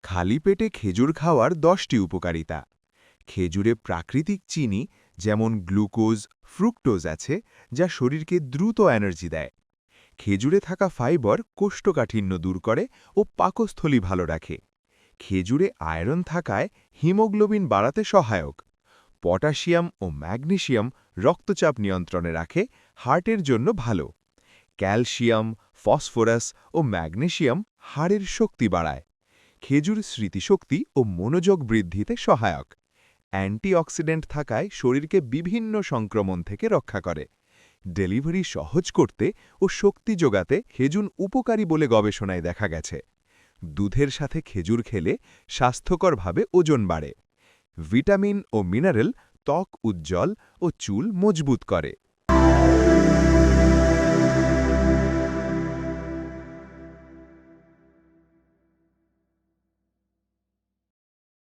খালি পেটে খেজুর খাওয়ার 10টি উপকারিতা। খেজুরে প্রাকৃতিক চিনি যেমন গ্লুকোজ, ফ্রুক্টোজ আছে, যা শরীরকে দ্রুত এনার্জি দেয়। খেজুরে থাকা ফাইবার কোষ্ঠকাঠিন্য দূর করে ও পাকস্থলী ভালো রাখে। খেজুরে আয়রন থাকায় হিমোগ্লোবিন বাড়াতে সহায়ক। পটাশিয়াম ও ম্যাগনেসিয়াম রক্তচাপ নিয়ন্ত্রণে রাখে, হার্টের জন্য ভালো। ক্যালসিয়াম, ফসফরাস ও ম্যাগনেসিয়াম হাড়ের শক্তি বাড়ায়। খেজুর স্মৃতিশক্তি ও মনোযোগ বৃদ্ধিতে সহায়ক। অ্যান্টিঅক্সিডেন্ট থাকায় শরীরকে বিভিন্ন সংক্রমণ থেকে রক্ষা করে। ডেলিভারি সহজ করতে ও শক্তি যোগাতে খেজুর উপকারী বলে গবেষণায় দেখা গেছে। দুধের সাথে খেজুর খেলে স্বাস্থ্যকরভাবে ওজন বাড়ে। ভিটামিন ও মিনারেল ত্বক উজ্জ্বল ও চুল মজবুত করে।